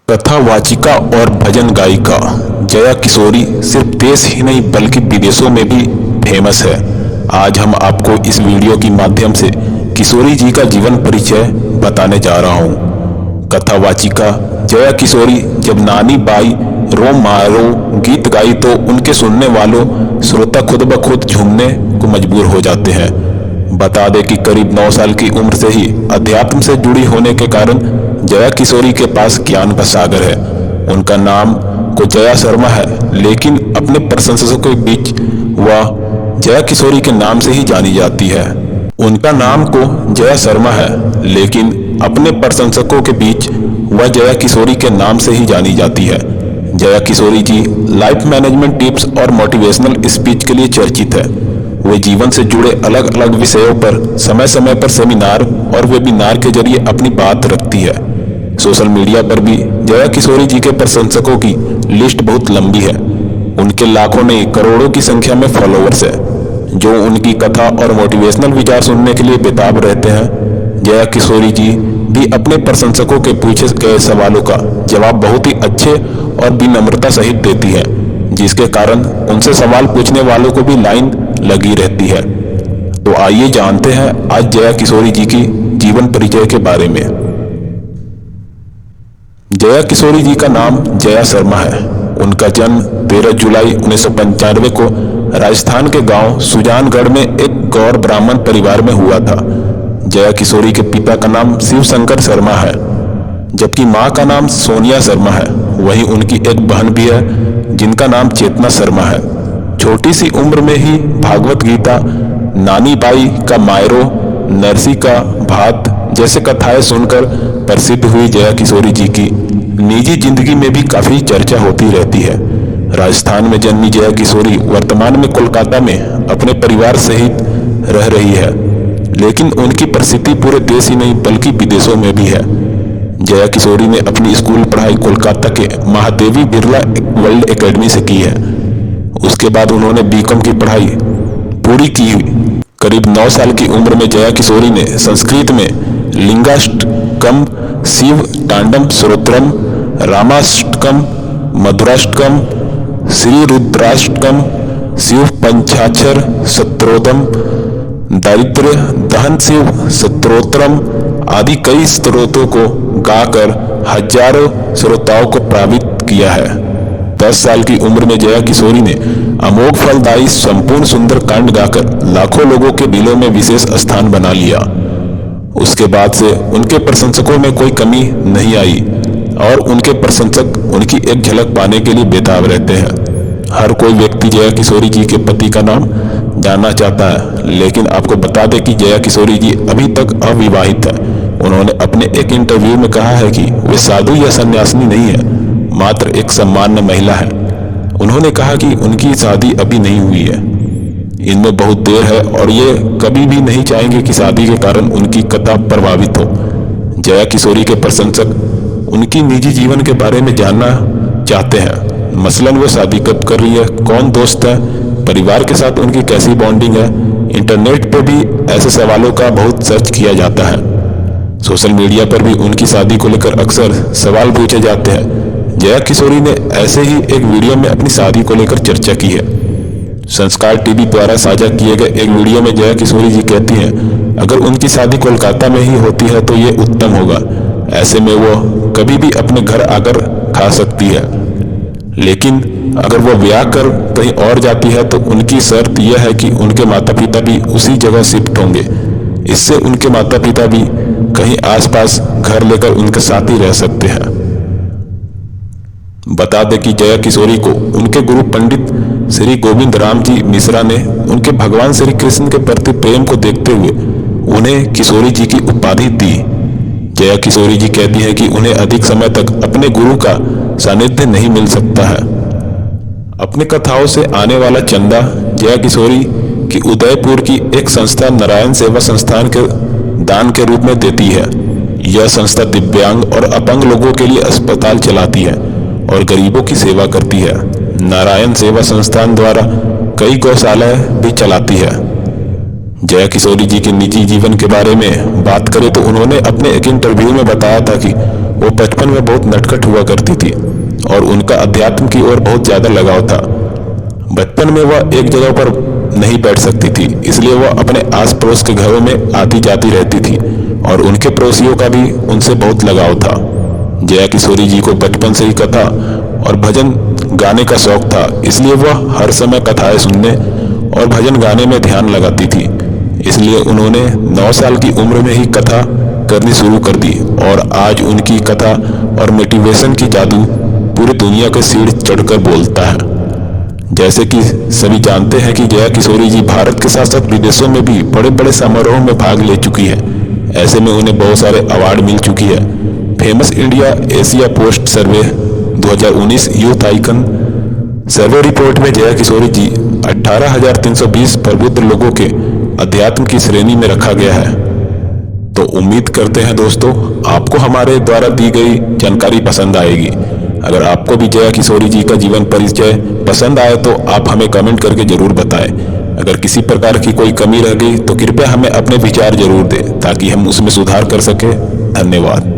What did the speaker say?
कथावाचिका और भजन गायिका जया किशोरी सिर्फ देश ही नहीं बल्कि विदेशों में भी फेमस है। आज हम आपको इस वीडियो के माध्यम से किशोरी जी का जीवन परिचय बताने जा रहा हूँ। कथावाचिका जया किशोरी जब नानी बाई रो मारो गीत गाई तो उनके सुनने वालों श्रोता खुद ब खुद झूमने को मजबूर हो जाते हैं। बता दें कि करीब 9 साल की उम्र से ही अध्यात्म से जुड़ी होने के कारण जया किशोरी के पास ज्ञान का सागर है। उनका नाम को जया शर्मा है, लेकिन अपने प्रशंसकों के बीच वह जया किशोरी के नाम से ही जानी जाती है। उनका नाम को जया शर्मा है, लेकिन अपने प्रशंसकों के बीच वह जया किशोरी के नाम से ही जानी जाती है। Jaya Kishori ji life management tips और मोटिवेशनल स्पीच के लिए चर्चित है। वे जीवन से जुड़े अलग अलग विषयों पर समय समय पर सेमिनार और वेबिनार के जरिए अपनी बात रखती है। सोशल मीडिया पर भी जया किशोरी जी के प्रशंसकों की लिस्ट बहुत लंबी है। उनके लाखों नहीं करोड़ों की संख्या में फॉलोअर्स है, जो उनकी कथा और मोटिवेशनल विचार सुनने के लिए बेताब रहते हैं। जया किशोरी जी भी अपने प्रशंसकों के पूछे गए सवालों का जवाब बहुत ही अच्छे और विनम्रता सहित देती है, जिसके कारण उनसे सवाल पूछने वालों को भी लाइन लगी रहती है। तो आइए जानते हैं आज जया किशोरी जी की जीवन परिचय के बारे में। जया किशोरी जी का नाम जया शर्मा है। उनका जन्म 13 जुलाई 1995 को राजस्थान के गांव सुजानगढ़ में एक गौर ब्राह्मण परिवार में हुआ था। जया किशोरी के पिता का नाम शिव शंकर शर्मा है, जबकि मां का नाम सोनिया शर्मा है। वहीं उनकी एक बहन भी है जिनका नाम चेतना शर्मा है। छोटी सी उम्र में ही भागवत गीता, नानी बाई का मायरो, नरसी का भात जैसे कथाएं सुनकर प्रसिद्ध हुई जया किशोरी जी की निजी जिंदगी में भी काफी चर्चा होती रहती है। राजस्थान में जन्मी जया किशोरी वर्तमान में कोलकाता में अपने परिवार सहित रह रही है, लेकिन उनकी प्रसिद्धि पूरे देश ही नहीं बल्कि विदेशों में भी है। जया किशोरी ने अपनी स्कूल पढ़ाई कोलकाता के महादेवी बिरला वर्ल्ड एकेडमी से की है। उसके बाद उन्होंने बीकॉम की पढ़ाई पूरी की। करीब 9 साल की उम्र में जया किशोरी ने संस्कृत में लिंगाष्टकम, शिव तांडव स्तोत्रम, रामाष्टकम, मधुराष्टकम, श्री रुद्राष्टकम, शिव पंचाक्षर स्तोत्रम, दारिद्र्य दहन शिव स्तोत्रम आदि कई स्तोत्रों को गाकर हजारों श्रोताओं को प्रभावित किया है। 10 साल की उम्र में जया किशोरी ने अमोघ फलदायी संपूर्ण सुंदर कांड गाकर लाखों लोगों के दिलों में विशेष स्थान बना लिया। उसके बाद से उनके प्रशंसकों में कोई कमी नहीं आई और उनके प्रशंसक उनकी एक झलक पाने के लिए बेताब रहते हैं। हर कोई व्यक्ति जया किशोरी जी के पति का नाम जानना चाहता है, लेकिन आपको बता दें कि जया किशोरी जी अभी तक अविवाहित है। उन्होंने अपने एक इंटरव्यू में कहा है कि वे साधु या सन्यासिनी नहीं है, मात्र एक सामान्य महिला है। उन्होंने कहा कि उनकी शादी अभी नहीं हुई है, इनमें बहुत देर है और ये कभी भी नहीं चाहेंगे कि शादी के कारण उनकी कथा प्रभावित हो। जया किशोरी के प्रशंसक उनकी निजी जीवन के बारे में जानना चाहते हैं, मसलन वो शादी कब कर रही है, कौन दोस्त है, परिवार के साथ उनकी कैसी बॉन्डिंग है। इंटरनेट पर भी ऐसे सवालों का बहुत सर्च किया जाता है। सोशल मीडिया पर भी उनकी शादी को लेकर अक्सर सवाल पूछे जाते हैं। जया किशोरी ने ऐसे ही एक वीडियो में अपनी शादी को लेकर चर्चा की है। संस्कार टीवी द्वारा साझा किए गए एक वीडियो में जया किशोरी जी कहती हैं, अगर उनकी शादी कोलकाता में ही होती है तो ये उत्तम होगा। ऐसे में वो कभी भी अपने घर आकर खा सकती है, लेकिन अगर वो ब्याह कर कहीं और जाती है तो उनकी शर्त यह है कि उनके माता पिता भी उसी जगह शिफ्ट होंगे। इससे उनके माता पिता भी कहीं आसपास घर लेकर उनके साथ ही रह सकते हैं। बता दें कि जया किशोरी को उनके गुरु पंडित श्री गोविंद राम जी मिश्रा ने उनके भगवान श्री कृष्ण के प्रति प्रेम को देखते हुए उन्हें किशोरी जी की उपाधि दी। जया किशोरी जी कहती है कि उन्हें अधिक समय तक अपने गुरु का सानिध्य नहीं मिल सकता है। अपनी कथाओं से आने वाला चंदा जया किशोरी की उदयपुर की एक संस्था नारायण सेवा संस्थान के दान के रूप में देती है। यह संस्था दिव्यांग और अपंग लोगों के लिए अस्पताल चलाती है और गरीबों की सेवा करती है। नारायण सेवा संस्थान द्वारा कई गौशालाएं भी चलाती है। जया किशोरी जी के निजी जीवन के बारे में बात करें तो उन्होंने अपने एक इंटरव्यू में बताया था कि वो बचपन में बहुत नटखट हुआ करती थी और उनका अध्यात्म की ओर बहुत ज्यादा लगाव था। बचपन में वह एक जगह पर नहीं बैठ सकती थी, इसलिए वह अपने आस पड़ोस के घरों में आती जाती रहती थी और उनके पड़ोसियों का भी उनसे बहुत लगाव था। जया किशोरी जी को बचपन से ही कथा और भजन गाने का शौक था, इसलिए वह हर समय कथाएं सुनने और भजन गाने में ध्यान लगाती थी। इसलिए उन्होंने 9 साल की उम्र में ही कथा करनी शुरू कर दी और आज उनकी कथा और मोटिवेशन की जादू पूरी दुनिया के सिर चढ़कर बोलता है। जैसे कि सभी जानते हैं कि जया किशोरी जी भारत के साथ साथ विदेशों में भी बड़े बड़े समारोह में भाग ले चुकी है। ऐसे में उन्हें बहुत सारे अवार्ड मिल चुकी है। फेमस इंडिया एशिया पोस्ट सर्वे 2019 यूथ आइकन सर्वे रिपोर्ट में जया किशोरी जी 18,320 प्रबुद्ध लोगों के अध्यात्म की श्रेणी में रखा गया है। तो उम्मीद करते हैं दोस्तों आपको हमारे द्वारा दी गई जानकारी पसंद आएगी। अगर आपको भी जया किशोरी जी का जीवन परिचय पसंद आए तो आप हमें कमेंट करके जरूर बताएं। अगर किसी प्रकार की कोई कमी रह गई तो कृपया हमें अपने विचार जरूर दें ताकि हम उसमें सुधार कर सकें। धन्यवाद।